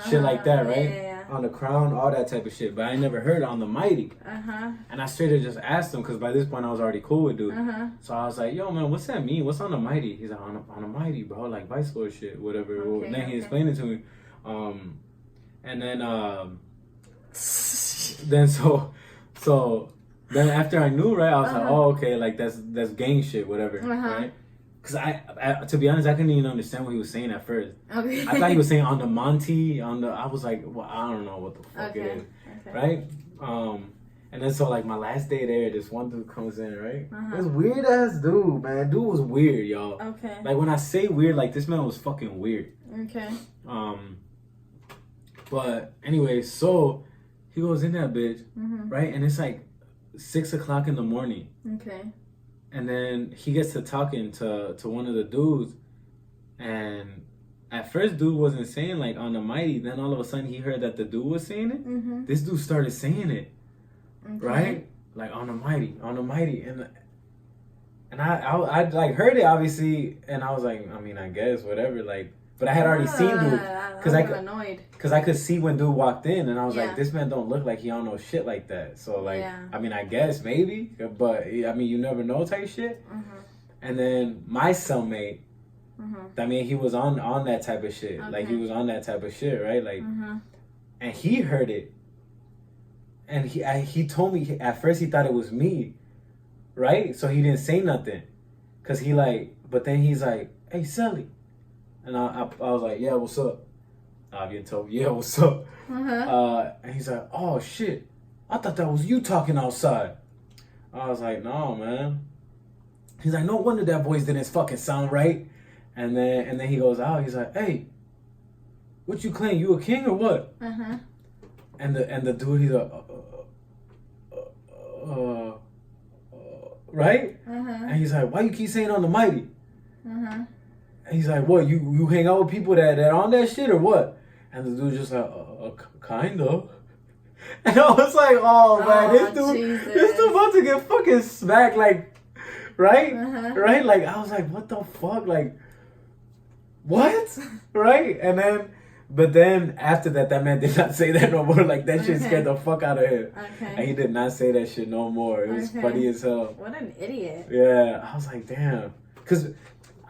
shit like that, right? Yeah. On the crown, all that type of shit. But I never heard on the mighty. And I straight up just asked him, because by this point I was already cool with dude. So I was like, yo, man, what's that mean? What's on the mighty? He's like, on the mighty, bro. Like Vice Lord shit, whatever. Okay, then he explained it to me. And then, then after I knew, right, I was like, oh, okay, like that's gang shit, whatever, right? Because I, to be honest, I couldn't even understand what he was saying at first. Okay. I thought he was saying on the Monty, I was like, well, I don't know what the fuck it is, right? And then so like my last day there, this one dude comes in, right? This weird ass dude, man. Dude was weird, y'all. Okay. Like when I say weird, like this man was fucking weird. Okay. But anyway, so he goes in that bitch, right? And it's like 6 o'clock in the morning. Okay. And then he gets to talking to one of the dudes, and at first dude wasn't saying like on the mighty. Then all of a sudden he heard that the dude was saying it. This dude started saying it, right? Like on the mighty, and I like heard it obviously, and I was like, I mean, I guess whatever, like. But I had already seen dude, because I could see when dude walked in, and I was like, this man don't look like he don't know shit like that. So like, I mean, I guess maybe, but I mean, you never know type shit. And then my cellmate, I mean, he was on that type of shit. Like he was on that type of shit, right? Like, and he heard it, and he told me at first he thought it was me, right? So he didn't say nothing, cause he like, but then he's like, hey, Sally. And I was like, yeah, what's up? I get told, yeah, what's up? And he's like, oh shit, I thought that was you talking outside. I was like, no, man. He's like, no wonder that voice didn't fucking sound right. And then he goes out. He's like, hey, what you claim? You a king or what? And the dude, he's like, right? And he's like, why you keep saying on the mighty? And he's like, what, you hang out with people that on that shit or what? And the dude's just like, kind of. And I was like, oh man, this dude about to get fucking smacked, like, right? Right? Like, I was like, what the fuck? Like, what? Right? And then, but then after that man did not say that no more. Like, that shit scared the fuck out of him. And he did not say that shit no more. It was funny as hell. What an idiot. Yeah, I was like, damn. Because,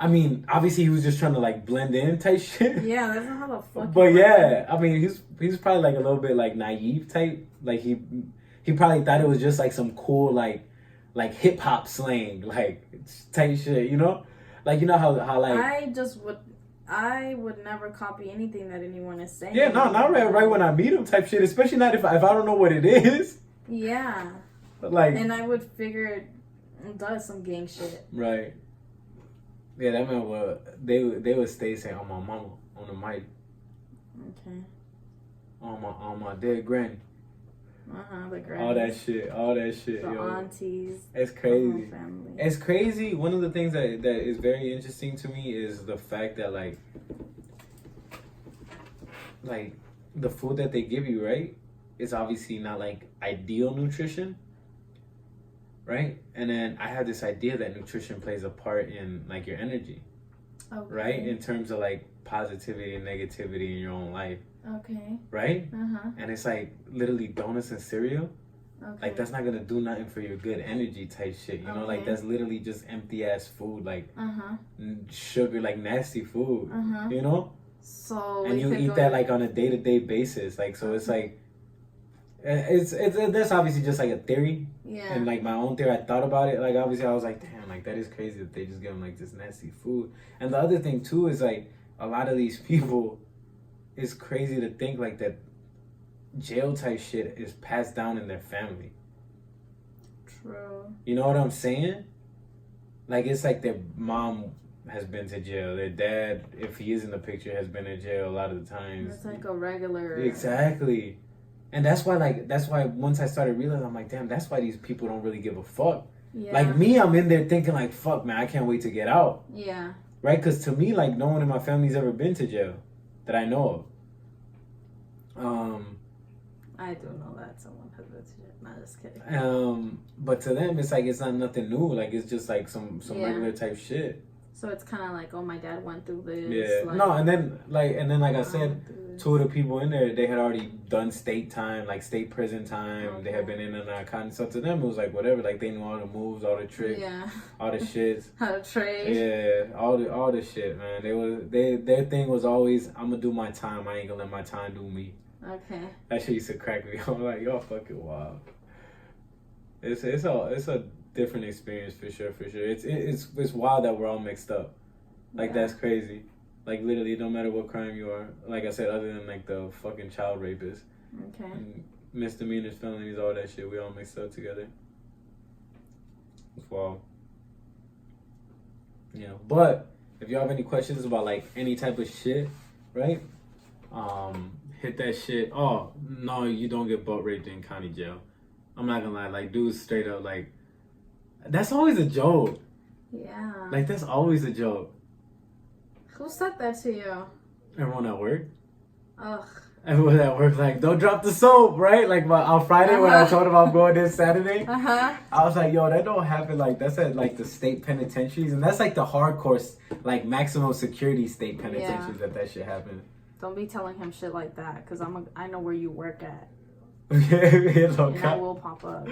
I mean, obviously he was just trying to like blend in type shit. Yeah, that's not how the fuck. But yeah, I mean, he's probably like a little bit like naive type. Like he probably thought it was just like some cool like hip hop slang like type shit, you know? Like you know how like I would never copy anything that anyone is saying. Yeah, no, not right when I meet him type shit. Especially not if I don't know what it is. Yeah. Like. And I would figure that is some gang shit. Right. Yeah, that man would. They would stay saying on my mama, on the mic. Okay. On my dead granny. The granny. All that shit. The yo. Aunties. It's crazy. The whole family. It's crazy. One of the things that is very interesting to me is the fact that like the food that they give you, right, is obviously not like ideal nutrition. Right? And then I have this idea that nutrition plays a part in like your energy. Okay. Right? In terms of like positivity and negativity in your own life. Okay. Right? And it's like literally donuts and cereal. Okay. Like that's not gonna do nothing for your good energy type shit. You know, like that's literally just empty ass food, like sugar, like nasty food. You know? So and you eat that like on a day-to-day basis. Like, so it's like, it's that's obviously just like a theory. Yeah. And like my own theory, I thought about it. Like, obviously, I was like, damn, like that is crazy that they just give them like this nasty food. And the other thing too is like a lot of these people, it's crazy to think like that jail type shit is passed down in their family. True. You know what I'm saying? Like, it's like their mom has been to jail. Their dad, if he is in the picture, has been in jail a lot of the times. It's like a regular. Exactly. And that's why once I started realizing, I'm like, damn, that's why these people don't really give a fuck. Yeah. Like me, I'm in there thinking like, fuck, man, I can't wait to get out. Yeah. Right? Because to me, like, no one in my family's ever been to jail that I know of. I do know that someone has been to jail. Not just kidding. But to them, it's like it's not nothing new. Like, it's just like some Yeah. regular type shit. So it's kind of like, oh, my dad went through this. Yeah. Like, No, and then like I said, two of the people in there, they had already done state time, like state prison time. Okay. They had been in and out of content. So to them, it was like whatever. Like, they knew all the moves, all the tricks, all the shits. How to trade. Yeah, all the shit, man. Their thing was always, I'm gonna do my time. I ain't gonna let my time do me. Okay. That shit used to crack me. I'm like, y'all fucking wild. It's a different experience for sure. It's wild that we're all mixed up. Like, that's crazy. Like, literally, no matter what crime you are, like I said, other than like the fucking child rapist, Okay. and misdemeanors, felonies, all that shit, we all mixed up together. It's wild. Yeah, but if y'all have any questions about like any type of shit, right? Hit that shit. Oh no, you don't get butt raped in county jail. I'm not gonna lie, like dudes straight up like, that's always a joke. Yeah. Like, that's always a joke. Who said that to you? Everyone at work. Ugh. Everyone at work, like, don't drop the soap, right? Like, on Friday when I told him I'm going this Saturday, I was like, yo, that don't happen. Like, that's at like the state penitentiaries, and that's like the hardcore, like maximum security state penitentiaries that shit happens. Don't be telling him shit like that, cause I know where you work at. And I will pop up.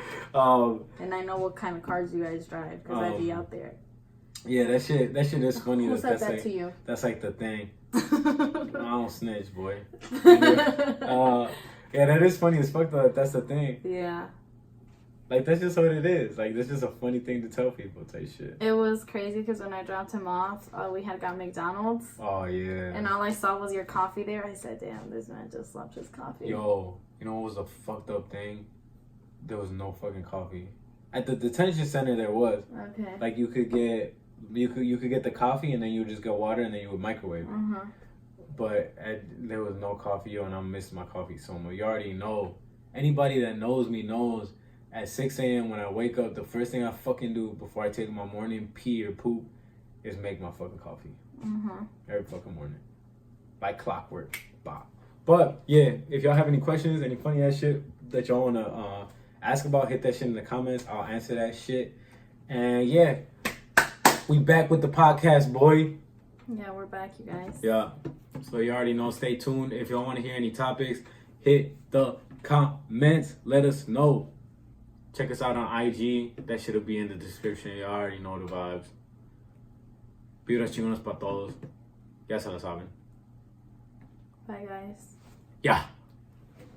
And I know what kind of cars you guys drive, cause I be out there. Yeah, that shit is funny. Who said that's that like, to you? That's like the thing. I don't snitch, boy. Yeah, that is funny as fuck though. That's the thing. Yeah. Like, that's just what it is. Like, that's just a funny thing to tell people type shit. It was crazy because when I dropped him off, we had got McDonald's. Oh, yeah. And all I saw was your coffee there. I said, damn, this man just left his coffee. Yo, you know what was a fucked up thing? There was no fucking coffee. At the detention center, there was. Okay. Like, you could get the coffee and then you would just get water and then you would microwave it. Uh-huh. But there was no coffee, yo, and I'm missing my coffee so much. You already know. Anybody that knows me knows. At 6 a.m. when I wake up, the first thing I fucking do before I take my morning pee or poop is make my fucking coffee. Uh-huh. Every fucking morning. Like clockwork. Bah. But, yeah, if y'all have any questions, any funny ass shit that y'all want to ask about, hit that shit in the comments. I'll answer that shit. And, yeah, we back with the podcast, boy. Yeah, we're back, you guys. Yeah. So you already know, stay tuned. If y'all want to hear any topics, hit the comments. Let us know. Check us out on IG. That shit'll be in the description. You already know the vibes. Vibras chingonas para todos. Ya se la saben. Bye, guys. Yeah.